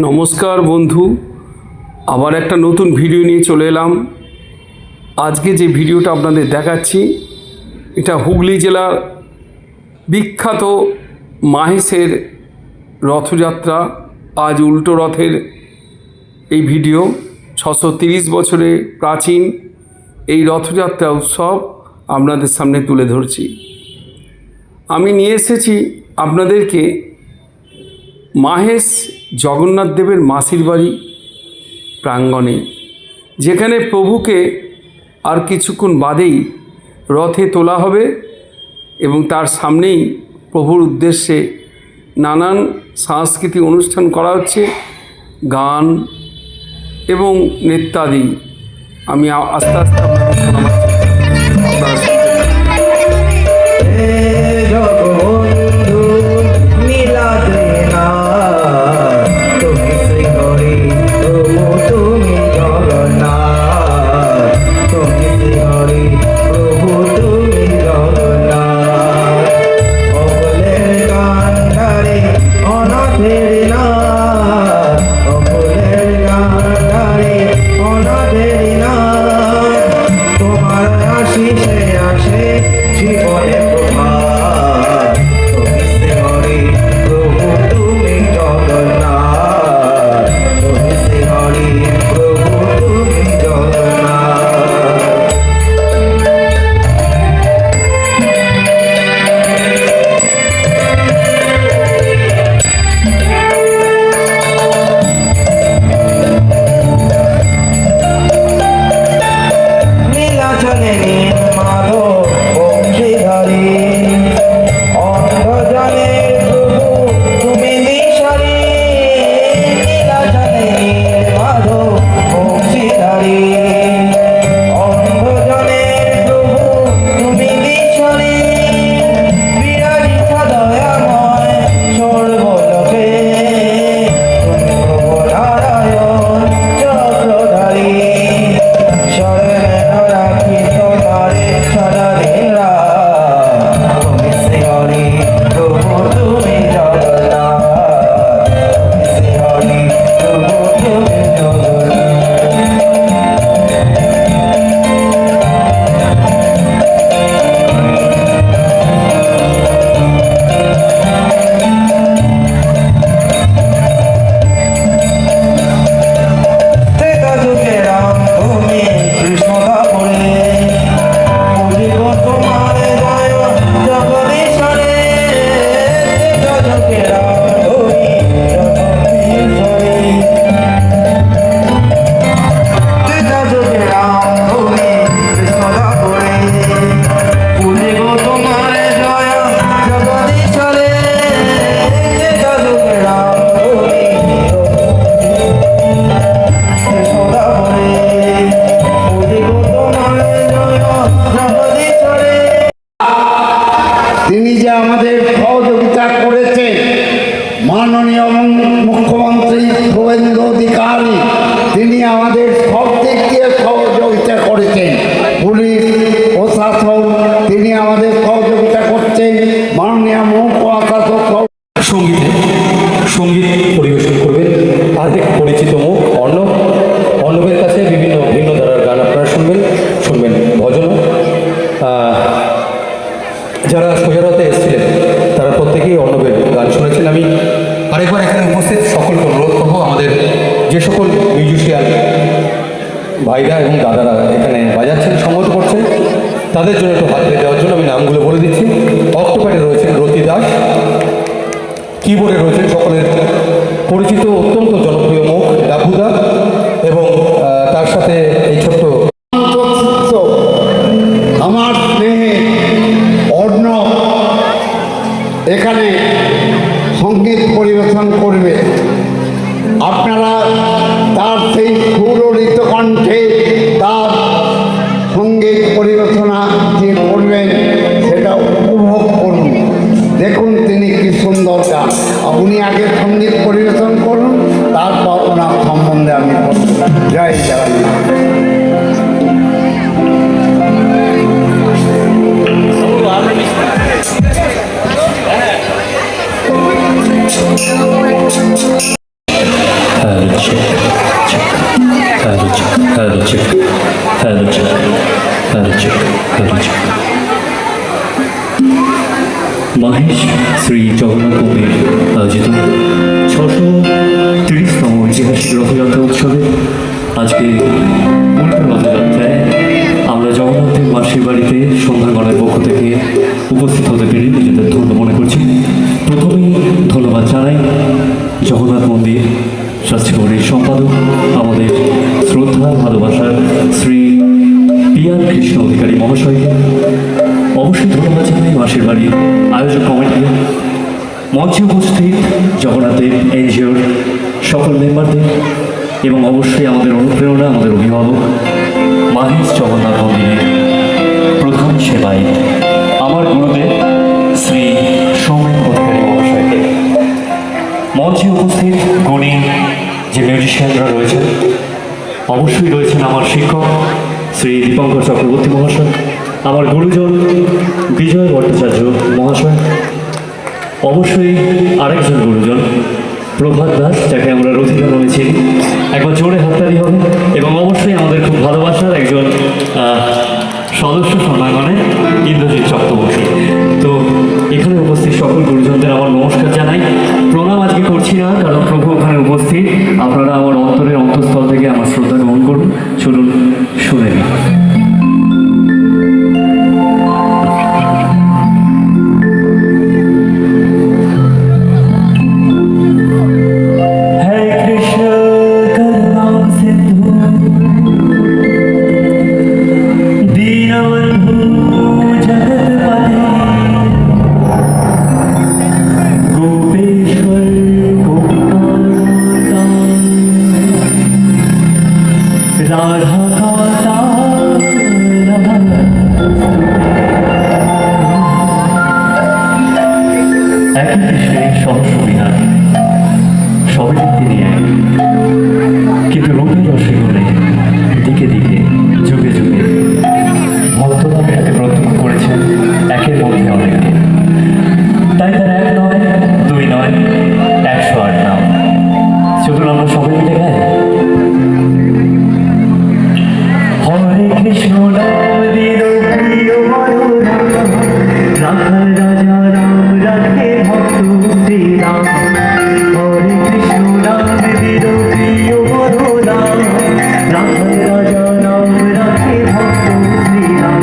নমস্কার বন্ধু, আবার একটা নতুন ভিডিও নিয়ে চলে এলাম। আজকে যে ভিডিওটা আপনাদের দেখাচ্ছি এটা হুগলি জেলার বিখ্যাত মাহেশের রথযাত্রা। আজ উল্টো রথের এই ভিডিও। 630 বছরের প্রাচীন এই রথযাত্রা উৎসব আপনাদের সামনে তুলে ধরছি। আমি নিয়ে এসেছি আপনাদেরকে মাহেশ জগন্নাথ দেবের মাসির বাড়ি প্রাঙ্গণে, যেখানে প্রভুকে আর কিছুক্ষণ বাদেই রথে তোলা হবে এবং তার সামনেই প্রভুর উদ্দেশ্যে নানান সাংস্কৃতিক অনুষ্ঠান করা হচ্ছে, গান এবং নৃত্যাদি। আমি আস্তে আস্তে আপনাদের শোনাচ্ছি, আপনারা শুনতে তিনি যে আমাদের সহযোগিতা করেছেন, মাননীয় মুখ্যমন্ত্রী শুভেন্দু অধিকারী, তিনি আমাদের সব দিক দিয়ে সহযোগিতা করেছেন। পুলিশ প্রশাসন তিনি আমাদের সহযোগিতা করছেন। মাননীয় প্রশাসক সঙ্গীত পরিবেশন করবেন আরেক পরিচিত মুখ অর্ণবের কাছে বিভিন্ন ভিন্ন ধারার গান আপনারা শুনবেন ভজন। যারা সোজারতে এসেছিলেন তারা প্রত্যেকেই অর্ণবের গান শুনেছেন। আমি আরেকবার এখানে উপস্থিত সকলকে অনুরোধ করবো, আমাদের যে সকল মিউজিশিয়ান ভাইরা এবং দাদারা এখানে বাজাচ্ছেন, সঙ্গত করছেন, তাদের জন্য একটু হাত দিয়ে দেওয়ার জন্য আমি নামগুলো বলে দিচ্ছি। অক্টোপ্যাডে রয়েছেন রতি দাস, কিবোর্ডে রয়েছেন সকলের পরিচিত অত্যন্ত জনপ্রিয় মুখ ডাবুদা, এবং তার সাথে এই ছোট্ট আমার স্নেহে অর্ণব এখানে সঙ্গীত পরিবেশন করবে। আপনারা তার সেই সুললিত কণ্ঠে তার সঙ্গীত পরিবেশনা যে করবেন সেটা উপভোগ করুন। দেখুন তিনি কি সুন্দর গান। আপনি আগে সঙ্গীত পরিবেশন করুন, তারপর ওনার সম্বন্ধে আমি বলব। জয় জগন্নাথ। মাহেশ শ্রী জগন্নাথ মন্দির আয়োজিত 630তম ঐতিহাসিক রথযাত্রা উৎসবে আজকে উল্টো রথযাত্রায় আমরা জগন্নাথের মাসির বাড়িতে সন্ধ্যাগণের পক্ষ থেকে উপস্থিত হতে পেরে নিজেদের ধন্য মনে করছি। প্রথমেই ধন্যবাদ জানাই জগন্নাথ মন্দির ট্রাস্টি কমিটির সম্পাদক আমাদের শ্রদ্ধা ভালোবাসার শ্রী পিয়ার কৃষ্ণ অধিকারী মহাশয়কে। অবশ্যই ধন্যবাদ জানাই মাসির বাড়ির আয়োজক কমিটিকে, মঞ্চে উপস্থিত জগন্নাথের এনজিওর সকল মেম্বারদের এবং অবশ্যই আমাদের অনুপ্রেরণা, আমাদের অভিভাবক মাহেশ জগন্নাথ মন্দিরের প্রধান সেবায় আমার গুরুদেব শ্রী সৌমেন অধিকারী মহাশয়কে, মঞ্চে উপস্থিত গুণী যে মিউজিশিয়ানরা রয়েছেন, অবশ্যই রয়েছেন আমার শিক্ষক শ্রী দীপঙ্কর চক্রবর্তী মহাশয়, আমার গুরুজন বিজয় ভট্টাচার্য মহাশয়, অবশ্যই আরেকজন গুরুজন প্রভাত দাস, যাকে আমরা রথিকা নামে চিনি, একবার জোরে হাততালি হবে। এবং অবশ্যই আমাদের খুব ভালোবাসার একজন সদস্য সম্মাননে ইন্দ্রজিৎ চক্রবর্তী। তো এখানে উপস্থিত সকল গুরুজনদের আমার নমস্কার জানাই। প্রণাম আজকে করছি না, কারণ প্রভু ওখানে উপস্থিত। আপনারা আমার অন্তরের অন্তঃস্থল থেকে আমার শ্রদ্ধা গ্রহণ করুন। চলুন শুনে নিন। কিন্তু রূপের রসিকরে দিকে দিকে যুগে যুগে ভক্তরা একে প্রত্যক্ষ করেছেন একের মধ্যে অনেকে। তাই তার এক নয়, দুই নয়, 108 নাম। চলুন আমরা সবাই মিলে গাই। হরে কৃষ্ণ নাম দিল প্রিয় মনোরাম, রাখার রাজা রাম রাখে ভক্ত শ্রীরাম। হরে কৃষ্ণ নাম দিল প্রিয় মনোরাম, রাখার রাজা রাম রাখে ভক্ত শ্রীরাম।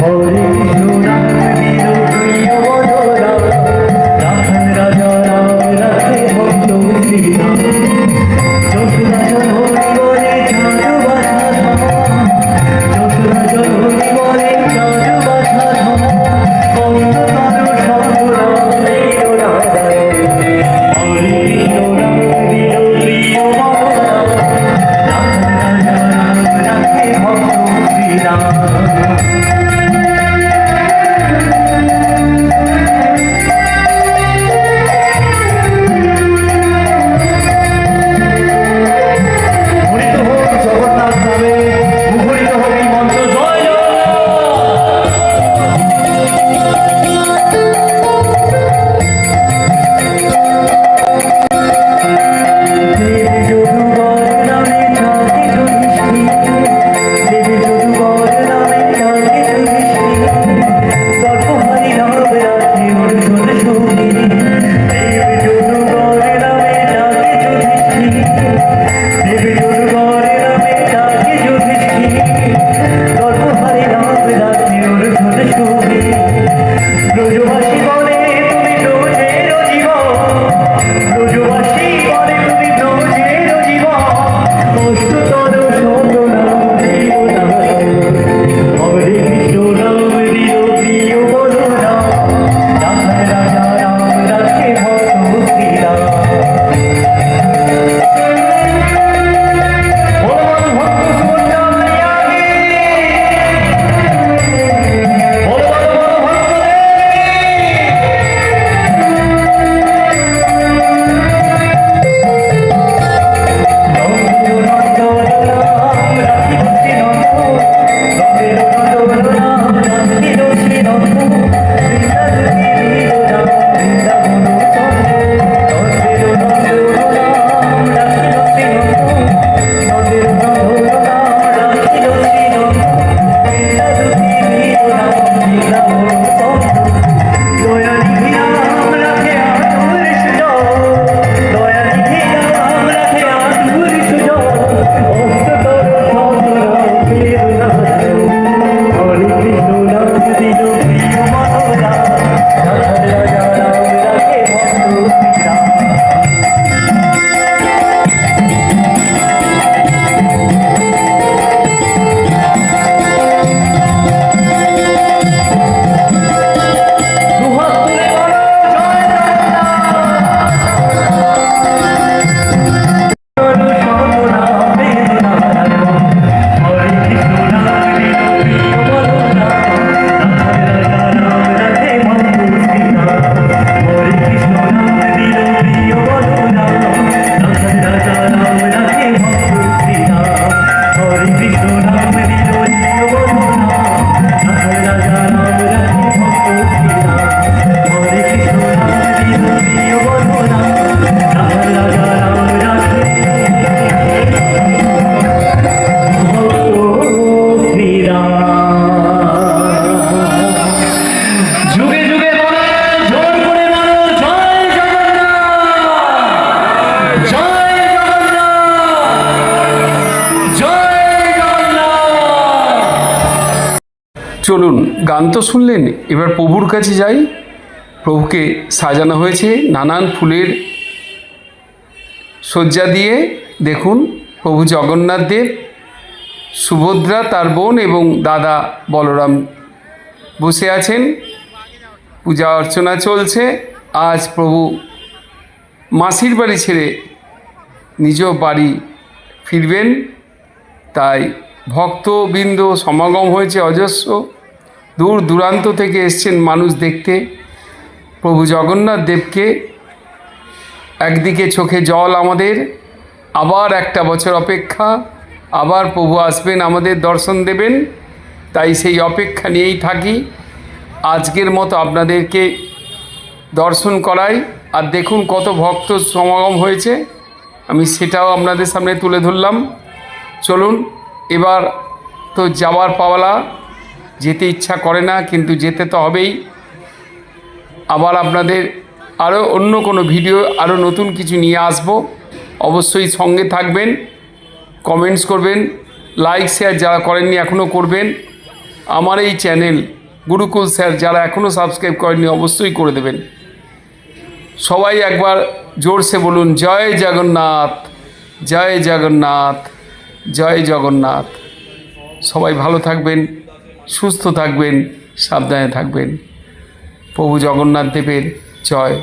হরে কৃষ্ণ নাম দিল প্রিয় মনোরাম, রাখার রাজা রাম রাখে ভক্ত শ্রীরাম। যশোদা জননী বলে চাঁদ বাঁধা ধাম, যশোদা জননী বলে চাঁদ বাঁধা ধাম। অন্ধকার সর্বরাম লীল নারায়ণ, হরে কৃষ্ণ নাম দিল প্রিয় মনোরাম, রাখার রাজা রাম রাখে ভক্ত শ্রীরাম। চলুন, গান তো শুনলেন, এবার প্রভুর কাছে যাই। প্রভুকে সাজানো হয়েছে নানান ফুলের সজ্জা দিয়ে। দেখুন, প্রভু জগন্নাথ দেব, সুভদ্রা তার বোন এবং দাদা বলরাম বসে আছেন, পূজা অর্চনা চলছে। আজ প্রভু মাসির বাড়ি ছেড়ে নিজ বাড়ি ফিরবেন, তাই ভক্তবৃন্দ সমাগম হয়েছে অজস্র। দূর দূরান্ত থেকে এসছেন মানুষ দেখতে প্রভু জগন্নাথ দেবকে। একদিকে চোখে জল আমাদের, আবার একটা বছর অপেক্ষা, আবার প্রভু আসবেন, আমাদের দর্শন দেবেন, তাই সেই অপেক্ষা নিয়েই থাকি। আজকের মতো আপনাদেরকে দর্শন করাই। আর দেখুন কত ভক্ত সমাগম হয়েছে, আমি সেটাও আপনাদের সামনে তুলে ধরলাম। চলুন, এবার তো যাওয়ার পাওয়ালা, যেতে ইচ্ছা করে না কিন্তু যেতে তো হবেই। আবার আপনাদের আরও অন্য কোনো ভিডিও, আরও নতুন কিছু নিয়ে আসব। অবশ্যই সঙ্গে থাকবেন, কমেন্টস করবেন, লাইক শেয়ার যারা করেননি এখনও করবেন। আমার এই চ্যানেল গুরুকুল স্যার যারা এখনও সাবস্ক্রাইব করেননি অবশ্যই করে দেবেন। সবাই একবার জোরসে বলুন, জয় জগন্নাথ, জয় জগন্নাথ, জয় জগন্নাথ। সবাই ভালো থাকবেন, সুস্থ থাকবেন, সাবধানে থাকবেন। প্রভু জগন্নাথ দেবের জয়।